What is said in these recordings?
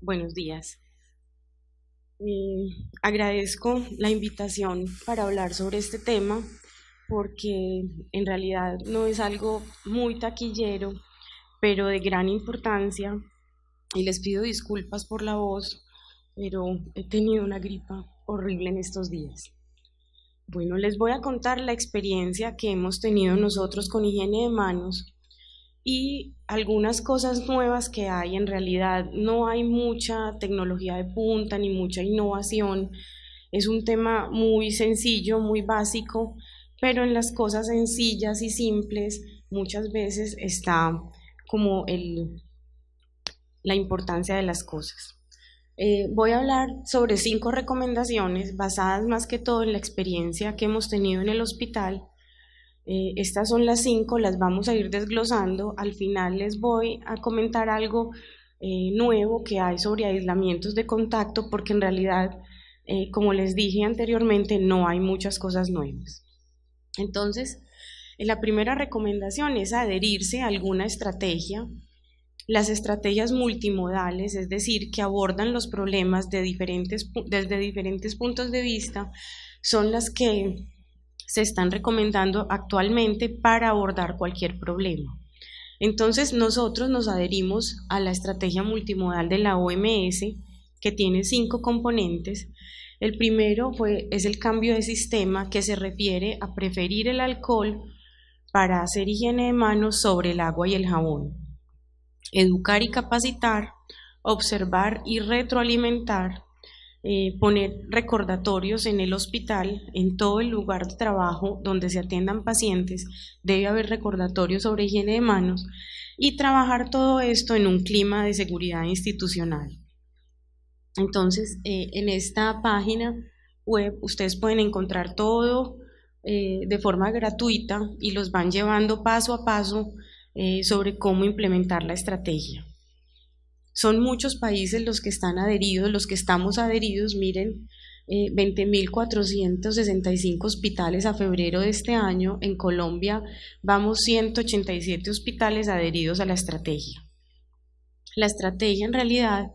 Buenos días. Agradezco la invitación para hablar sobre este tema porque en realidad no es algo muy taquillero, pero de gran importancia y les pido disculpas por la voz, pero he tenido una gripa horrible en estos días. Bueno, les voy a contar la experiencia que hemos tenido nosotros con higiene de manos y algunas cosas nuevas que hay. En realidad no hay mucha tecnología de punta ni mucha innovación, es un tema muy sencillo, muy básico, pero en las cosas sencillas y simples muchas veces está como la importancia de las cosas. Voy a hablar sobre 5 recomendaciones basadas más que todo en la experiencia que hemos tenido en el hospital. Estas son las 5, las vamos a ir desglosando. Al final les voy a comentar algo nuevo que hay sobre aislamientos de contacto, porque en realidad, como les dije anteriormente, no hay muchas cosas nuevas. Entonces, la primera recomendación es adherirse a alguna estrategia. Las estrategias multimodales, es decir, que abordan los problemas desde diferentes puntos de vista, son las que se están recomendando actualmente para abordar cualquier problema. Entonces nosotros nos adherimos a la estrategia multimodal de la OMS, que tiene 5 componentes. El primero es el cambio de sistema, que se refiere a preferir el alcohol para hacer higiene de manos sobre el agua y el jabón. Educar y capacitar, observar y retroalimentar, poner recordatorios en el hospital, en todo el lugar de trabajo donde se atiendan pacientes, debe haber recordatorios sobre higiene de manos, y trabajar todo esto en un clima de seguridad institucional. Entonces, en esta página web ustedes pueden encontrar todo de forma gratuita y los van llevando paso a paso sobre cómo implementar la estrategia. Son muchos países los que están adheridos, los que estamos adheridos. Miren, 20.465 hospitales a febrero de este año. En Colombia vamos 187 hospitales adheridos a la estrategia. La estrategia en realidad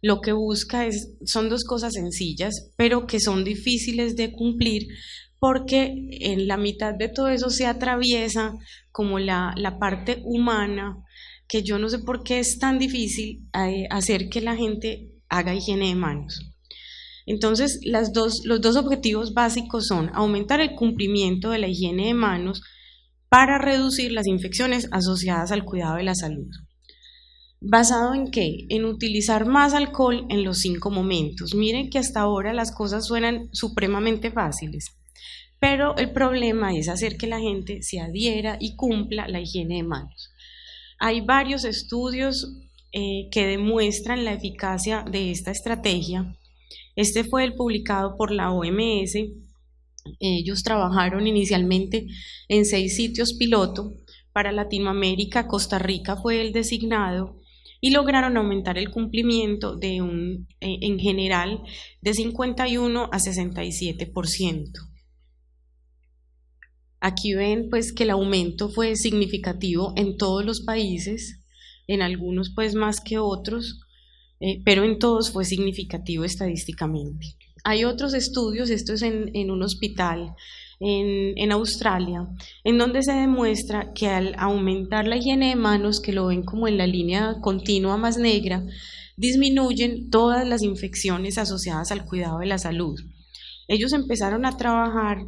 lo que busca son 2 cosas sencillas, pero que son difíciles de cumplir, porque en la mitad de todo eso se atraviesa como la parte humana, que yo no sé por qué es tan difícil hacer que la gente haga higiene de manos. Entonces, los dos objetivos básicos son aumentar el cumplimiento de la higiene de manos para reducir las infecciones asociadas al cuidado de la salud. ¿Basado en qué? En utilizar más alcohol en los 5 momentos. Miren que hasta ahora las cosas suenan supremamente fáciles, pero el problema es hacer que la gente se adhiera y cumpla la higiene de manos. Hay varios estudios que demuestran la eficacia de esta estrategia. Este fue el publicado por la OMS. Ellos trabajaron inicialmente en 6 sitios piloto. Para Latinoamérica, Costa Rica fue el designado, y lograron aumentar el cumplimiento en general de 51 a 67%. Aquí ven pues que el aumento fue significativo en todos los países, en algunos pues más que otros, pero en todos fue significativo estadísticamente. Hay otros estudios, esto es en un hospital en Australia, en donde se demuestra que al aumentar la higiene de manos, que lo ven como en la línea continua más negra, disminuyen todas las infecciones asociadas al cuidado de la salud. Ellos empezaron a trabajar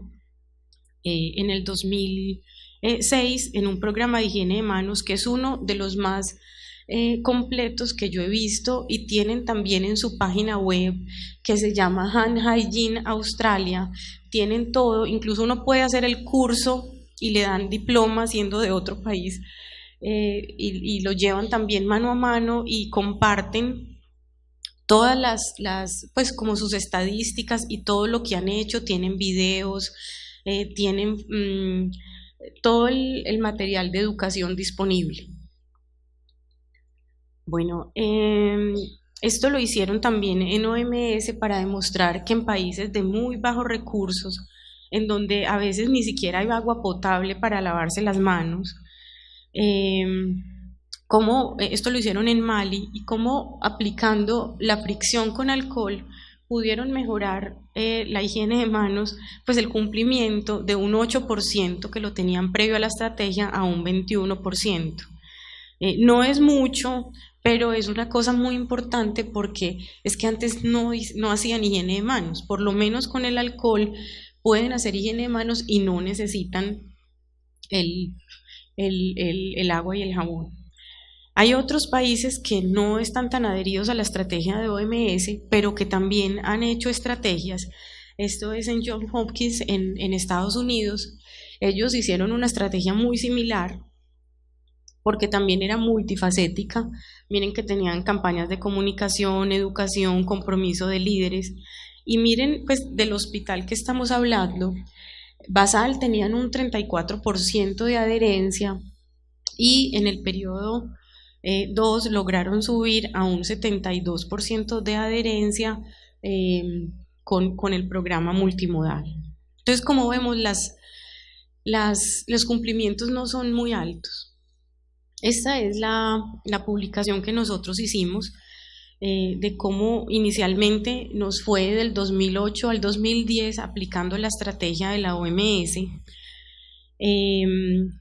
en el 2006 en un programa de higiene de manos que es uno de los más completos que yo he visto, y tienen también en su página web, que se llama Hand Hygiene Australia, tienen todo, incluso uno puede hacer el curso y le dan diploma siendo de otro país, y lo llevan también mano a mano y comparten todas pues como sus estadísticas y todo lo que han hecho. Tienen videos, tienen todo el material de educación disponible. Bueno, esto lo hicieron también en OMS para demostrar que en países de muy bajos recursos, en donde a veces ni siquiera hay agua potable para lavarse las manos, cómo esto lo hicieron en Mali y cómo aplicando la fricción con alcohol pudieron mejorar la higiene de manos, pues el cumplimiento de un 8% que lo tenían previo a la estrategia a un 21%. No es mucho, pero es una cosa muy importante porque es que antes no hacían higiene de manos, por lo menos con el alcohol pueden hacer higiene de manos y no necesitan el, el agua y el jabón. Hay otros países que no están tan adheridos a la estrategia de OMS, pero que también han hecho estrategias. Esto es en Johns Hopkins, en Estados Unidos. Ellos hicieron una estrategia muy similar, porque también era multifacética. Miren que tenían campañas de comunicación, educación, compromiso de líderes. Y miren, pues del hospital que estamos hablando, Basal tenían un 34% de adherencia y en el periodo 2 lograron subir a un 72% de adherencia con el programa multimodal. Entonces, como vemos, los cumplimientos no son muy altos. Esta es la publicación que nosotros hicimos de cómo inicialmente nos fue del 2008 al 2010 aplicando la estrategia de la OMS.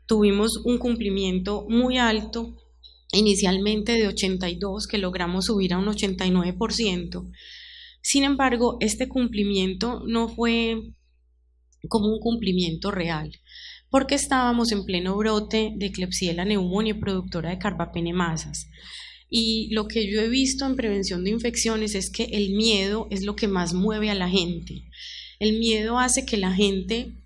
Tuvimos un cumplimiento muy alto, inicialmente de 82, que logramos subir a un 89%. Sin embargo, este cumplimiento no fue como un cumplimiento real, porque estábamos en pleno brote de Klebsiella pneumoniae productora de carbapenemasas. Y lo que yo he visto en prevención de infecciones es que el miedo es lo que más mueve a la gente. El miedo hace que la gente,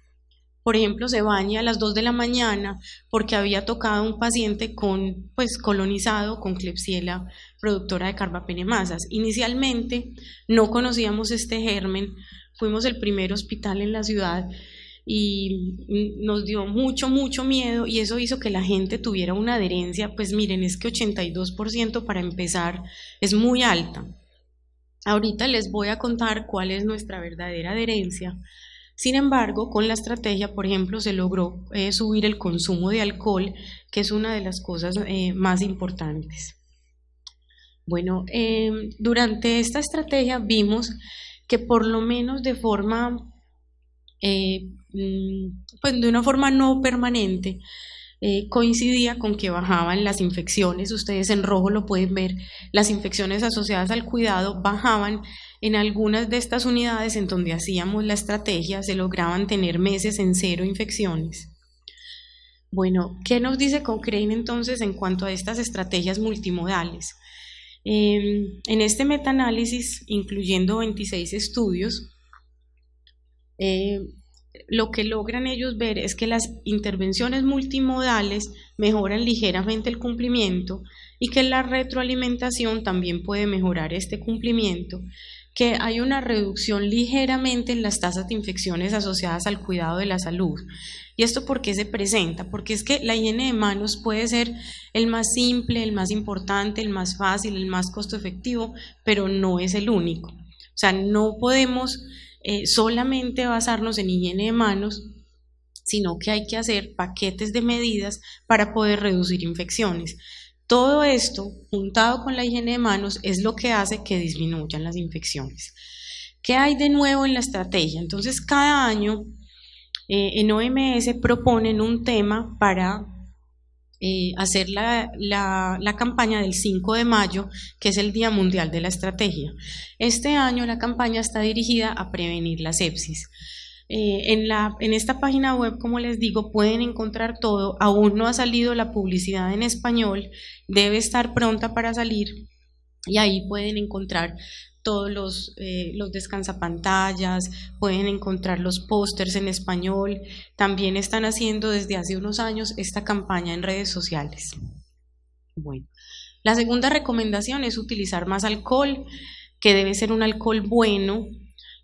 por ejemplo, se bañe a las 2 de la mañana porque había tocado a un paciente colonizado con Klebsiella productora de carbapenemasas. Inicialmente no conocíamos este germen, fuimos el primer hospital en la ciudad y nos dio mucho miedo, y eso hizo que la gente tuviera una adherencia, pues miren, es que 82% para empezar es muy alta. Ahorita les voy a contar cuál es nuestra verdadera adherencia. Sin embargo, con la estrategia, por ejemplo, se logró subir el consumo de alcohol, que es una de las cosas más importantes. Bueno, durante esta estrategia vimos que por lo menos de forma, pues de una forma no permanente, coincidía con que bajaban las infecciones. Ustedes en rojo lo pueden ver, las infecciones asociadas al cuidado bajaban en algunas de estas unidades en donde hacíamos la estrategia, se lograban tener meses en 0 infecciones. Bueno, ¿qué nos dice Cochrane entonces en cuanto a estas estrategias multimodales? En este metaanálisis, incluyendo 26 estudios, lo que logran ellos ver es que las intervenciones multimodales mejoran ligeramente el cumplimiento y que la retroalimentación también puede mejorar este cumplimiento, que hay una reducción ligeramente en las tasas de infecciones asociadas al cuidado de la salud. ¿Y esto por qué se presenta? Porque es que la higiene de manos puede ser el más simple, el más importante, el más fácil, el más costo efectivo, pero no es el único. O sea, no podemos solamente basarnos en higiene de manos, sino que hay que hacer paquetes de medidas para poder reducir infecciones. Todo esto, juntado con la higiene de manos, es lo que hace que disminuyan las infecciones. ¿Qué hay de nuevo en la estrategia? Entonces, cada año en OMS proponen un tema para hacer la campaña del 5 de mayo, que es el Día Mundial de la Estrategia. Este año la campaña está dirigida a prevenir la sepsis. En esta página web, como les digo, pueden encontrar todo. Aún no ha salido la publicidad en español, debe estar pronta para salir, y ahí pueden encontrar todos los descansapantallas, pueden encontrar los pósters en español. También están haciendo desde hace unos años esta campaña en redes sociales. Bueno, la segunda recomendación es utilizar más alcohol, que debe ser un alcohol bueno.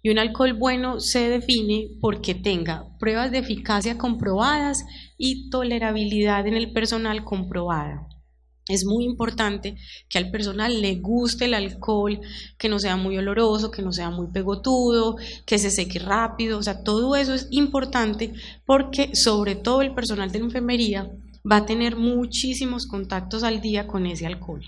Y un alcohol bueno se define porque tenga pruebas de eficacia comprobadas y tolerabilidad en el personal comprobada. Es muy importante que al personal le guste el alcohol, que no sea muy oloroso, que no sea muy pegotudo, que se seque rápido. O sea, todo eso es importante porque sobre todo el personal de enfermería va a tener muchísimos contactos al día con ese alcohol.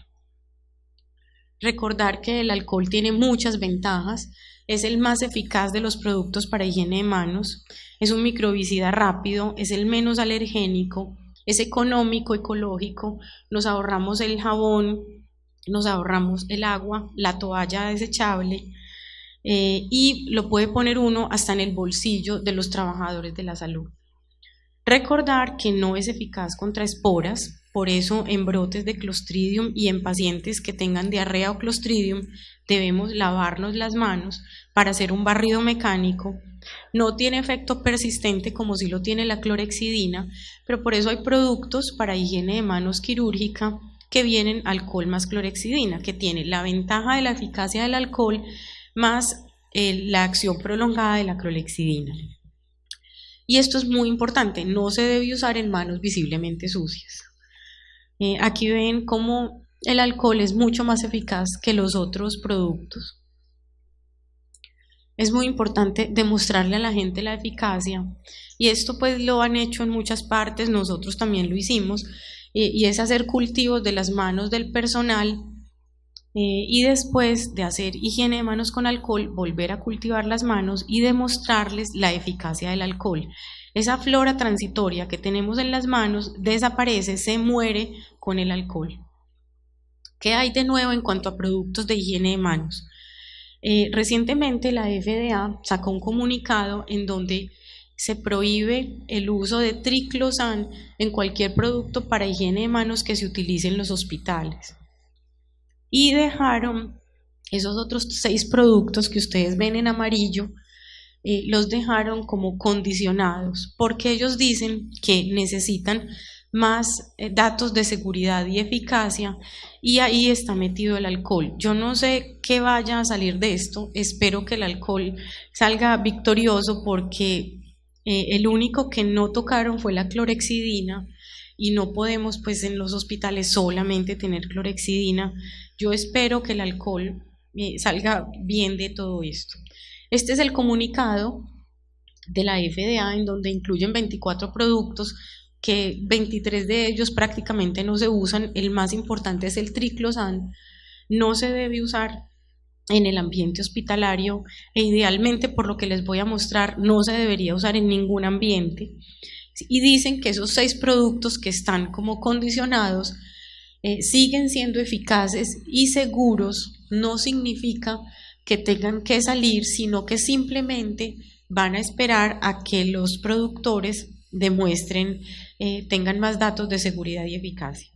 Recordar que el alcohol tiene muchas ventajas, es el más eficaz de los productos para higiene de manos, es un microbicida rápido, es el menos alergénico, es económico, ecológico, nos ahorramos el jabón, nos ahorramos el agua, la toalla desechable, y lo puede poner uno hasta en el bolsillo de los trabajadores de la salud. Recordar que no es eficaz contra esporas, por eso en brotes de Clostridium y en pacientes que tengan diarrea o Clostridium debemos lavarnos las manos para hacer un barrido mecánico. No tiene efecto persistente como si lo tiene la clorhexidina, pero por eso hay productos para higiene de manos quirúrgica que vienen alcohol más clorhexidina, que tiene la ventaja de la eficacia del alcohol más la acción prolongada de la clorhexidina. Y esto es muy importante, no se debe usar en manos visiblemente sucias. Aquí ven cómo el alcohol es mucho más eficaz que los otros productos. Es muy importante demostrarle a la gente la eficacia, y esto pues lo han hecho en muchas partes, nosotros también lo hicimos, y es hacer cultivos de las manos del personal, y después de hacer higiene de manos con alcohol, volver a cultivar las manos y demostrarles la eficacia del alcohol. Esa flora transitoria que tenemos en las manos desaparece, se muere con el alcohol. ¿Qué hay de nuevo en cuanto a productos de higiene de manos? Recientemente la FDA sacó un comunicado en donde se prohíbe el uso de triclosan en cualquier producto para higiene de manos que se utilice en los hospitales. Y dejaron esos otros 6 productos que ustedes ven en amarillo, los dejaron como condicionados, porque ellos dicen que necesitan más datos de seguridad y eficacia, y ahí está metido el alcohol. Yo no sé qué vaya a salir de esto, espero que el alcohol salga victorioso, porque el único que no tocaron fue la clorhexidina, y no podemos pues en los hospitales solamente tener clorhexidina. Yo espero que el alcohol salga bien de todo esto. Este es el comunicado de la FDA, en donde incluyen 24 productos, que 23 de ellos prácticamente no se usan. El más importante es el triclosan, no se debe usar en el ambiente hospitalario, e idealmente, por lo que les voy a mostrar, no se debería usar en ningún ambiente. Y dicen que esos 6 productos que están como condicionados siguen siendo eficaces y seguros. No significa que tengan que salir, sino que simplemente van a esperar a que los productores demuestren, tengan más datos de seguridad y eficacia.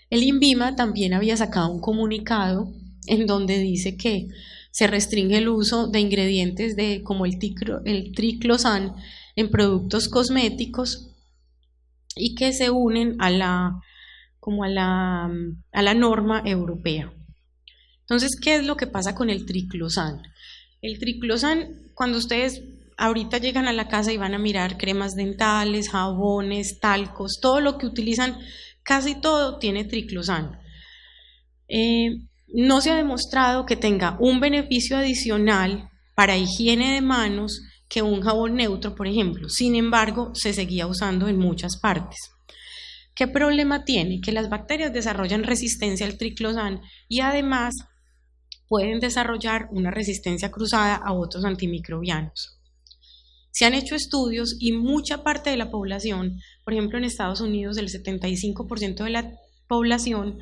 El INVIMA también había sacado un comunicado en donde dice que se restringe el uso de ingredientes como el triclosan en productos cosméticos, y que se unen a la norma europea. Entonces, ¿qué es lo que pasa con el triclosan? El triclosan, cuando ustedes ahorita llegan a la casa y van a mirar cremas dentales, jabones, talcos, todo lo que utilizan, casi todo tiene triclosan. No se ha demostrado que tenga un beneficio adicional para higiene de manos que un jabón neutro, por ejemplo. Sin embargo, se seguía usando en muchas partes. ¿Qué problema tiene? Que las bacterias desarrollan resistencia al triclosan, y además pueden desarrollar una resistencia cruzada a otros antimicrobianos. Se han hecho estudios, y mucha parte de la población, por ejemplo en Estados Unidos, el 75% de la población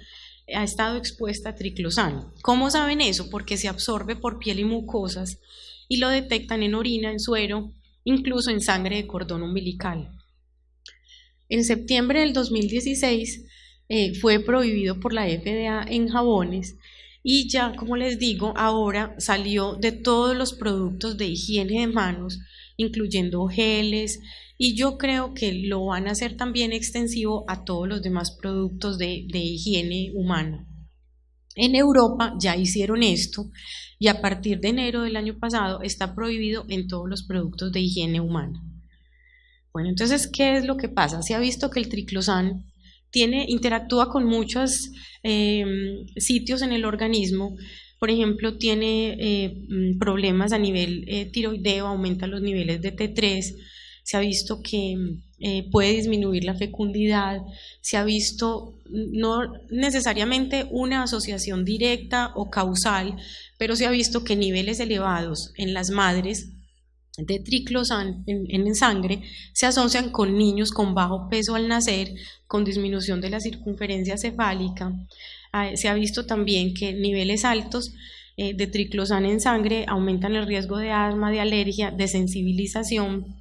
ha estado expuesta a triclosan. ¿Cómo saben eso? Porque se absorbe por piel y mucosas, y lo detectan en orina, en suero, incluso en sangre de cordón umbilical. En septiembre del 2016 fue prohibido por la FDA en jabones, y ya, como les digo, ahora salió de todos los productos de higiene de manos, incluyendo geles, y yo creo que lo van a hacer también extensivo a todos los demás productos de higiene humana. En Europa ya hicieron esto, y a partir de enero del año pasado está prohibido en todos los productos de higiene humana. Bueno, entonces, ¿qué es lo que pasa? Se ha visto que el triclosan interactúa con muchos sitios en el organismo. Por ejemplo, tiene problemas a nivel tiroideo, aumenta los niveles de T3, se ha visto que puede disminuir la fecundidad, se ha visto no necesariamente una asociación directa o causal, pero se ha visto que niveles elevados en las madres de triclosan en sangre se asocian con niños con bajo peso al nacer, con disminución de la circunferencia cefálica. Se ha visto también que niveles altos de triclosan en sangre aumentan el riesgo de asma, de alergia, de sensibilización,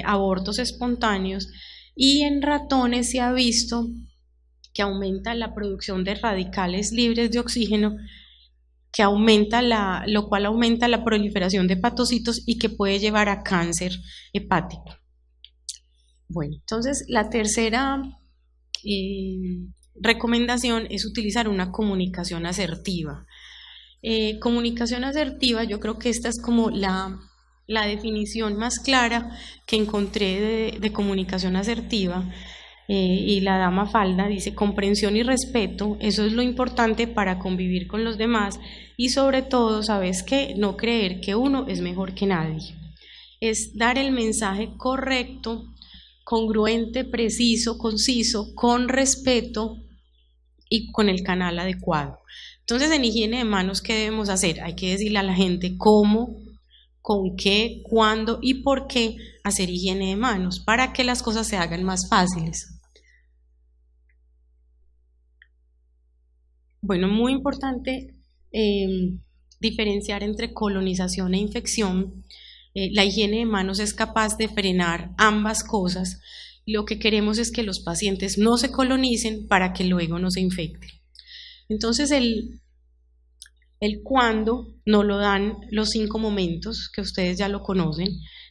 abortos espontáneos, y en ratones se ha visto que aumenta la producción de radicales libres de oxígeno, que lo cual aumenta la proliferación de hepatocitos y que puede llevar a cáncer hepático. Bueno, entonces la tercera recomendación es utilizar una comunicación asertiva. Comunicación asertiva, yo creo que esta es como la definición más clara que encontré de comunicación asertiva. Y la dama Falda dice: comprensión y respeto, eso es lo importante para convivir con los demás, y sobre todo, ¿sabes qué? No creer que uno es mejor que nadie. Es dar el mensaje correcto, congruente, preciso, conciso, con respeto y con el canal adecuado. Entonces, en higiene de manos, ¿qué debemos hacer? Hay que decirle a la gente cómo, con qué, cuándo y por qué hacer higiene de manos, para que las cosas se hagan más fáciles. Bueno, muy importante diferenciar entre colonización e infección. La higiene de manos es capaz de frenar ambas cosas. Lo que queremos es que los pacientes no se colonicen para que luego no se infecten. Entonces el cuándo nos lo dan los 5 momentos, que ustedes ya lo conocen.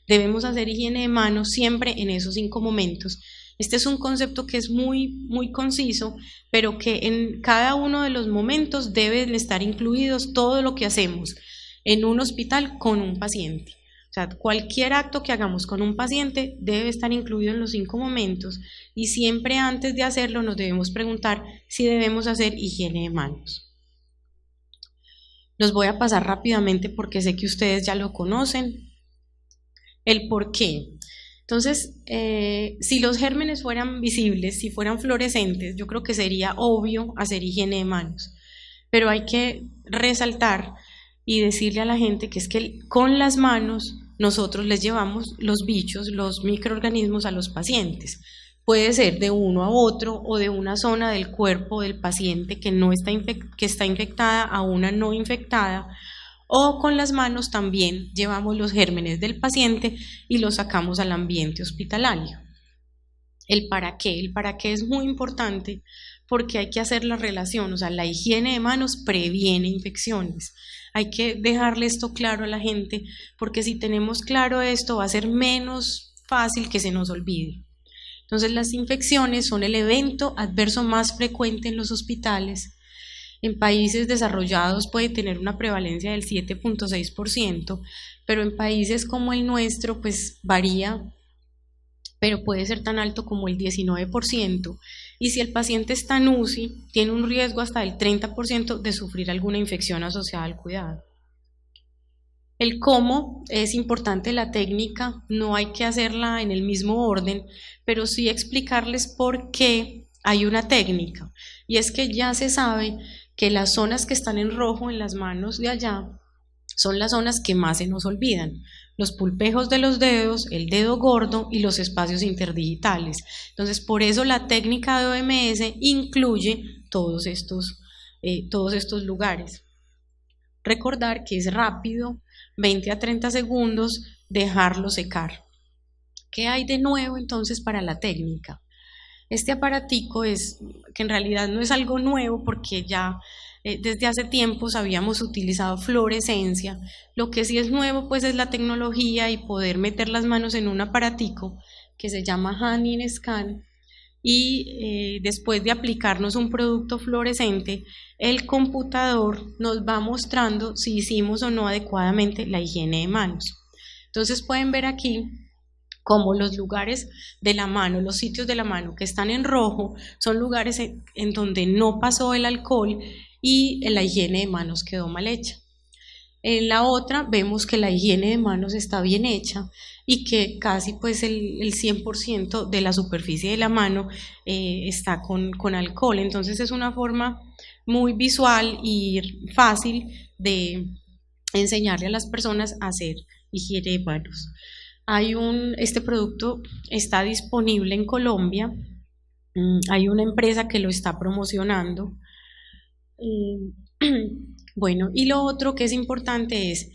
Debemos hacer higiene de manos siempre en esos 5 momentos. Este es un concepto que es muy conciso, pero que en cada uno de los momentos deben estar incluidos todo lo que hacemos en un hospital con un paciente. O sea, cualquier acto que hagamos con un paciente debe estar incluido en los 5 momentos, y siempre antes de hacerlo nos debemos preguntar si debemos hacer higiene de manos. Los voy a pasar rápidamente porque sé que ustedes ya lo conocen. El por qué. Entonces, si los gérmenes fueran visibles, si fueran fluorescentes, yo creo que sería obvio hacer higiene de manos, pero hay que resaltar y decirle a la gente que es que con las manos nosotros les llevamos los bichos, los microorganismos a los pacientes. Puede ser de uno a otro o de una zona del cuerpo del paciente que está infectada a una no infectada, o con las manos también llevamos los gérmenes del paciente y los sacamos al ambiente hospitalario. El para qué es muy importante porque hay que hacer la relación, o sea, la higiene de manos previene infecciones. Hay que dejarle esto claro a la gente, porque si tenemos claro esto va a ser menos fácil que se nos olvide. Entonces, las infecciones son el evento adverso más frecuente en los hospitales. En países desarrollados puede tener una prevalencia del 7.6%, pero en países como el nuestro pues varía, pero puede ser tan alto como el 19%, y si el paciente está en UCI, tiene un riesgo hasta del 30% de sufrir alguna infección asociada al cuidado. El cómo es importante, la técnica, no hay que hacerla en el mismo orden, pero sí explicarles por qué hay una técnica, y es que ya se sabe que las zonas que están en rojo en las manos de allá son las zonas que más se nos olvidan: los pulpejos de los dedos, el dedo gordo y los espacios interdigitales. Entonces, por eso la técnica de OMS incluye todos estos lugares. Recordar que es rápido, 20 a 30 segundos, dejarlo secar. ¿Qué hay de nuevo entonces para la técnica? Este aparatico que en realidad no es algo nuevo, porque ya desde hace tiempos habíamos utilizado fluorescencia. Lo que sí es nuevo pues es la tecnología y poder meter las manos en un aparatico que se llama Hand in Scan, y después de aplicarnos un producto fluorescente, el computador nos va mostrando si hicimos o no adecuadamente la higiene de manos. Entonces pueden ver aquí como los lugares de la mano, los sitios de la mano que están en rojo son lugares en donde no pasó el alcohol y la higiene de manos quedó mal hecha. En la otra vemos que la higiene de manos está bien hecha y que casi pues el 100% de la superficie de la mano está con alcohol. Entonces es una forma muy visual y fácil de enseñarle a las personas a hacer higiene de manos. Este producto está disponible en Colombia, hay una empresa que lo está promocionando. Bueno, y lo otro que es importante es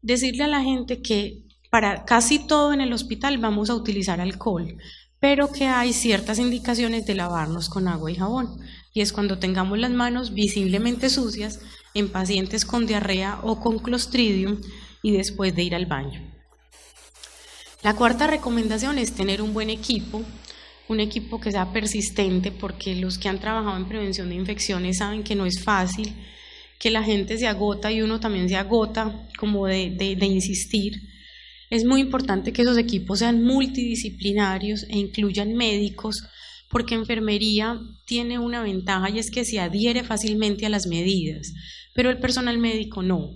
decirle a la gente que para casi todo en el hospital vamos a utilizar alcohol, pero que hay ciertas indicaciones de lavarnos con agua y jabón, y es cuando tengamos las manos visiblemente sucias en pacientes con diarrea o con Clostridium y después de ir al baño. La cuarta recomendación es tener un buen equipo, un equipo que sea persistente, porque los que han trabajado en prevención de infecciones saben que no es fácil, que la gente se agota y uno también se agota como de insistir. Es muy importante que esos equipos sean multidisciplinarios e incluyan médicos, porque enfermería tiene una ventaja y es que se adhiere fácilmente a las medidas, pero el personal médico no.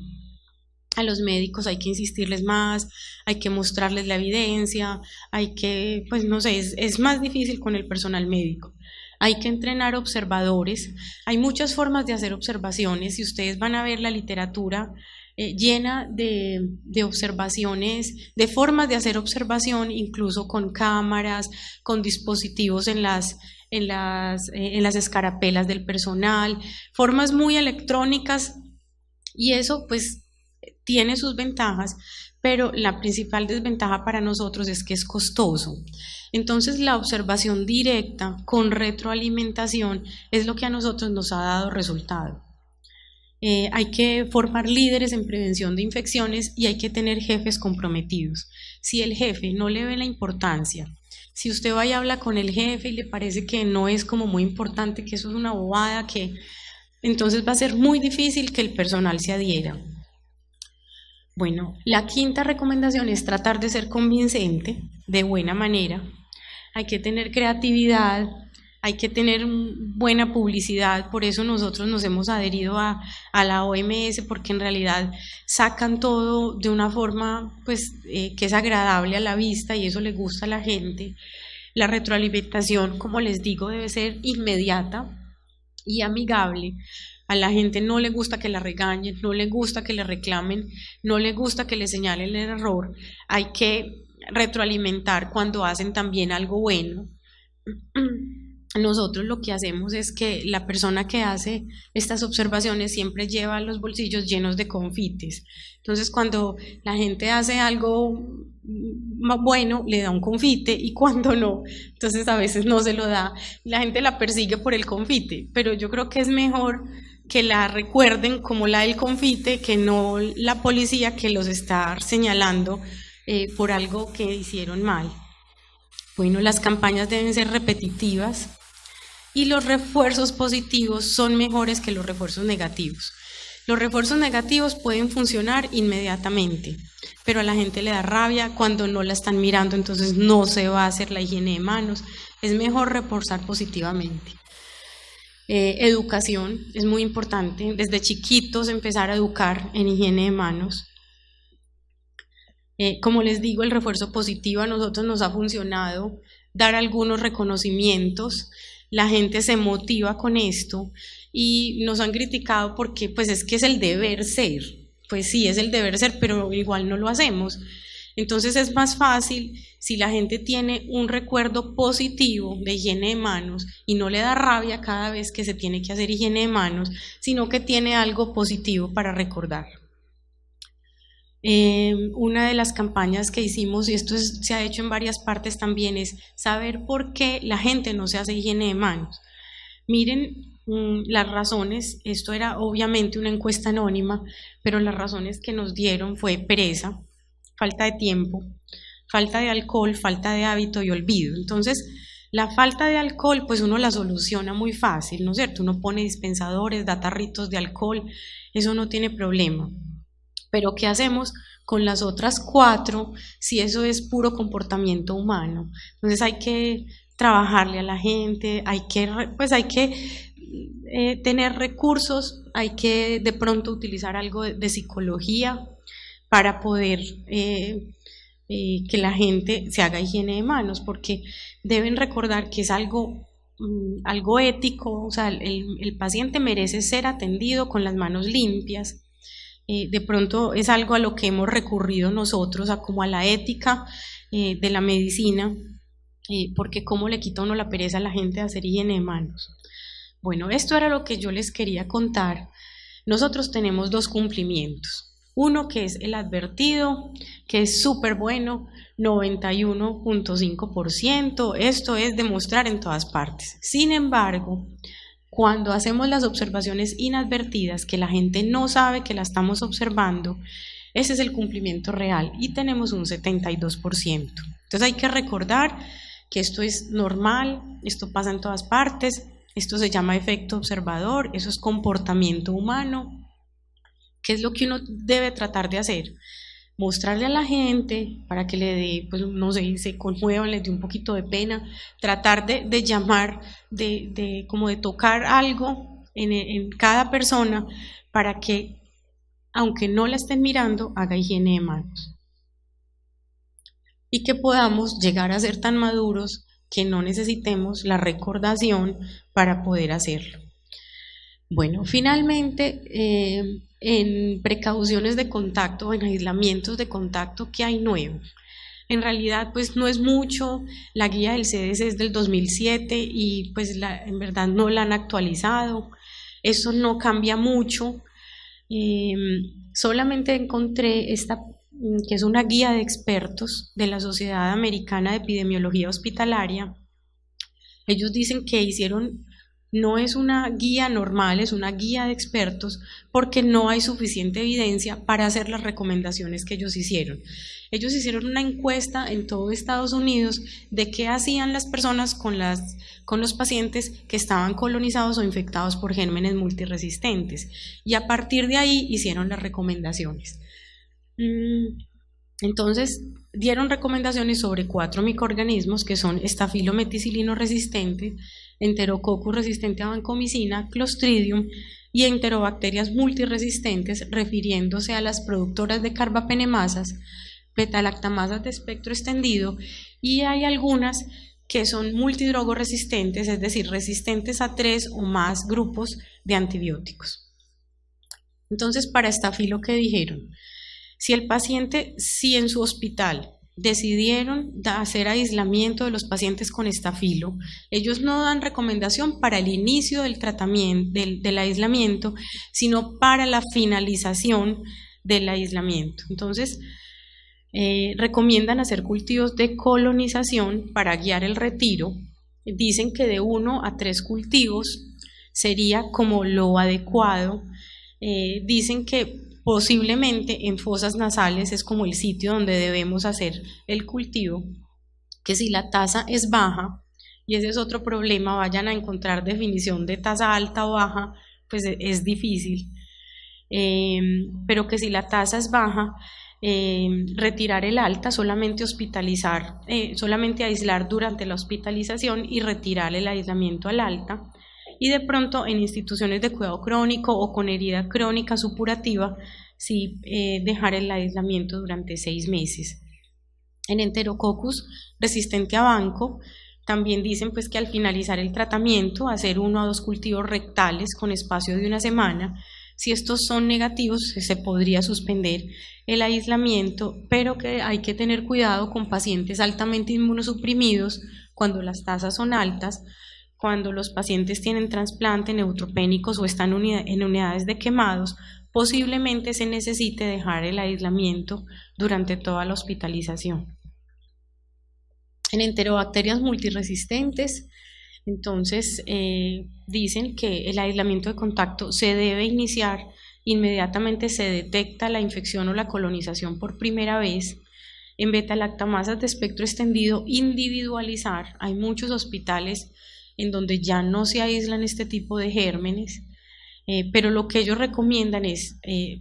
A los médicos hay que insistirles más, hay que mostrarles la evidencia, hay que, pues no sé, es más difícil con el personal médico. Hay que entrenar observadores, hay muchas formas de hacer observaciones, y ustedes van a ver la literatura llena de observaciones, de formas de hacer observación, incluso con cámaras, con dispositivos en las escarapelas del personal, formas muy electrónicas, y eso pues tiene sus ventajas, pero la principal desventaja para nosotros es que es costoso. Entonces la observación directa con retroalimentación es lo que a nosotros nos ha dado resultado. Hay que formar líderes en prevención de infecciones y hay que tener jefes comprometidos. Si el jefe no le ve la importancia, si usted va y habla con el jefe y le parece que no es como muy importante, que eso es una bobada, entonces va a ser muy difícil que el personal se adhiera. Bueno, la quinta recomendación es tratar de ser convincente de buena manera. Hay que tener creatividad, hay que tener buena publicidad, por eso nosotros nos hemos adherido a la OMS, porque en realidad sacan todo de una forma pues, que es agradable a la vista y eso le gusta a la gente. La retroalimentación, como les digo, debe ser inmediata y amigable. A la gente no le gusta que la regañen, no le gusta que le reclamen, no le gusta que le señalen el error. Hay que retroalimentar cuando hacen también algo bueno. Nosotros lo que hacemos es que la persona que hace estas observaciones siempre lleva los bolsillos llenos de confites. Entonces cuando la gente hace algo bueno, le da un confite, y cuando no, entonces a veces no se lo da. La gente la persigue por el confite, pero yo creo que es mejor que la recuerden como la del confite, que no la policía que los está señalando por algo que hicieron mal. Bueno, las campañas deben ser repetitivas y los refuerzos positivos son mejores que los refuerzos negativos. Los refuerzos negativos pueden funcionar inmediatamente, pero a la gente le da rabia cuando no la están mirando, entonces no se va a hacer la higiene de manos. Es mejor reforzar positivamente. Educación es muy importante, desde chiquitos empezar a educar en higiene de manos. Como les digo, el refuerzo positivo a nosotros nos ha funcionado, dar algunos reconocimientos, la gente se motiva con esto y nos han criticado porque pues es que es el deber ser, pues sí es el deber ser, pero igual no lo hacemos. Entonces es más fácil si la gente tiene un recuerdo positivo de higiene de manos y no le da rabia cada vez que se tiene que hacer higiene de manos, sino que tiene algo positivo para recordar. Una de las campañas que hicimos, y esto se ha hecho en varias partes también, es saber por qué la gente no se hace higiene de manos. Miren las razones, esto era obviamente una encuesta anónima, pero las razones que nos dieron fue pereza, falta de tiempo, falta de alcohol, falta de hábito y olvido. Entonces, la falta de alcohol, pues uno la soluciona muy fácil, ¿no es cierto? Uno pone dispensadores, da tarritos de alcohol, eso no tiene problema. Pero ¿qué hacemos con las otras 4 si eso es puro comportamiento humano? Entonces hay que trabajarle a la gente, hay que tener recursos, hay que de pronto utilizar algo de psicología para poder que la gente se haga higiene de manos, porque deben recordar que es algo ético, o sea, el paciente merece ser atendido con las manos limpias. De pronto es algo a lo que hemos recurrido nosotros, como a la ética de la medicina, porque cómo le quita uno la pereza a la gente de hacer higiene de manos. Bueno, esto era lo que yo les quería contar. Nosotros tenemos 2 cumplimientos. Uno que es el advertido, que es súper bueno, 91.5%, esto es demostrar en todas partes. Sin embargo, cuando hacemos las observaciones inadvertidas, que la gente no sabe que la estamos observando, ese es el cumplimiento real y tenemos un 72%. Entonces hay que recordar que esto es normal, esto pasa en todas partes, esto se llama efecto observador, eso es comportamiento humano. ¿Qué es lo que uno debe tratar de hacer? Mostrarle a la gente para que le dé, pues no sé, se conmuevan, les dé un poquito de pena, tratar de llamar, como de tocar algo en cada persona para que, aunque no la estén mirando, haga higiene de manos. Y que podamos llegar a ser tan maduros que no necesitemos la recordación para poder hacerlo. Bueno, finalmente, en precauciones de contacto, en aislamientos de contacto, ¿qué hay nuevo? En realidad, pues no es mucho, la guía del CDC es del 2007 y pues en verdad no la han actualizado, eso no cambia mucho, solamente encontré esta, que es una guía de expertos de la Sociedad Americana de Epidemiología Hospitalaria. Ellos dicen que no es una guía normal, es una guía de expertos porque no hay suficiente evidencia para hacer las recomendaciones que ellos hicieron. Ellos hicieron una encuesta en todo Estados Unidos de qué hacían las personas con los pacientes que estaban colonizados o infectados por gérmenes multiresistentes y a partir de ahí hicieron las recomendaciones. Entonces dieron recomendaciones sobre 4 microorganismos que son estafilometicilino resistente, Enterococcus resistente a vancomicina, Clostridium y enterobacterias multiresistentes, refiriéndose a las productoras de carbapenemasas, beta-lactamasas de espectro extendido, y hay algunas que son multidrogoresistentes, es decir, resistentes a 3 o más grupos de antibióticos. Entonces, para estafilo, ¿qué dijeron? Si en su hospital decidieron hacer aislamiento de los pacientes con estafilo, ellos no dan recomendación para el inicio del tratamiento, del aislamiento, sino para la finalización del aislamiento. Entonces, recomiendan hacer cultivos de colonización para guiar el retiro. Dicen que de 1 a 3 cultivos sería como lo adecuado. Dicen que posiblemente en fosas nasales es como el sitio donde debemos hacer el cultivo, que si la tasa es baja, y ese es otro problema, vayan a encontrar definición de tasa alta o baja, pues es difícil, pero que si la tasa es baja, retirar el alta, solamente aislar durante la hospitalización y retirar el aislamiento al alta. Y de pronto en instituciones de cuidado crónico o con herida crónica supurativa, sí, dejar el aislamiento durante 6 meses. En Enterococcus resistente a banco, también dicen pues que al finalizar el tratamiento, hacer 1 a 2 cultivos rectales con espacio de 1 semana. Si estos son negativos, se podría suspender el aislamiento, pero que hay que tener cuidado con pacientes altamente inmunosuprimidos cuando las tasas son altas, cuando los pacientes tienen trasplante, neutropénicos o están en unidades de quemados, posiblemente se necesite dejar el aislamiento durante toda la hospitalización. En enterobacterias multiresistentes, entonces dicen que el aislamiento de contacto se debe iniciar inmediatamente se detecta la infección o la colonización por primera vez. En beta-lactamasas de espectro extendido, individualizar. Hay muchos hospitales en donde ya no se aíslan este tipo de gérmenes, pero lo que ellos recomiendan es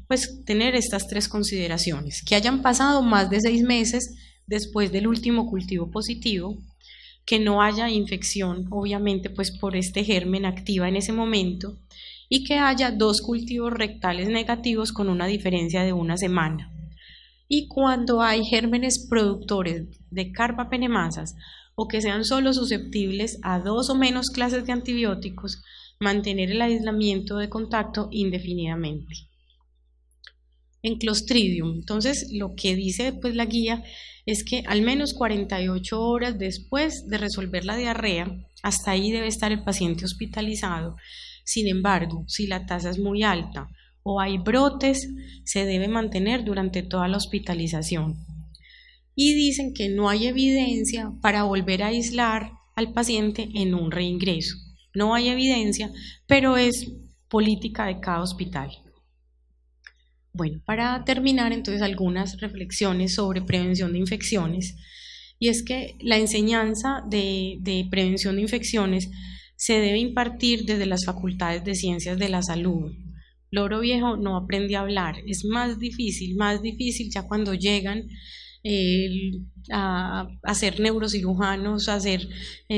pues tener estas 3 consideraciones: que hayan pasado más de 6 meses después del último cultivo positivo, que no haya infección, obviamente pues por este germen activa en ese momento, y que haya 2 cultivos rectales negativos con una diferencia de 1 semana. Y cuando hay gérmenes productores de carbapenemasas o que sean solo susceptibles a 2 o menos clases de antibióticos, mantener el aislamiento de contacto indefinidamente. En Clostridium, entonces lo que dice pues la guía es que al menos 48 horas después de resolver la diarrea, hasta ahí debe estar el paciente hospitalizado. Sin embargo, si la tasa es muy alta o hay brotes, se debe mantener durante toda la hospitalización. Y dicen que no hay evidencia para volver a aislar al paciente en un reingreso. No hay evidencia, pero es política de cada hospital. Bueno, para terminar, entonces, algunas reflexiones sobre prevención de infecciones, y es que la enseñanza de prevención de infecciones se debe impartir desde las facultades de ciencias de la salud. Loro viejo no aprende a hablar, es más difícil ya cuando llegan a ser neurocirujanos, a ser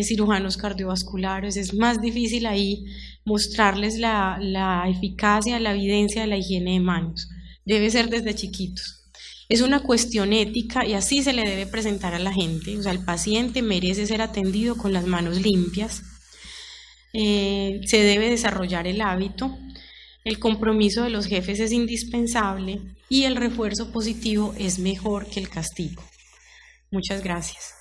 cirujanos cardiovasculares, es más difícil ahí mostrarles la eficacia, la evidencia de la higiene de manos. Debe ser desde chiquitos. Es una cuestión ética y así se le debe presentar a la gente. O sea, el paciente merece ser atendido con las manos limpias. Se debe desarrollar el hábito. El compromiso de los jefes es indispensable y el refuerzo positivo es mejor que el castigo. Muchas gracias.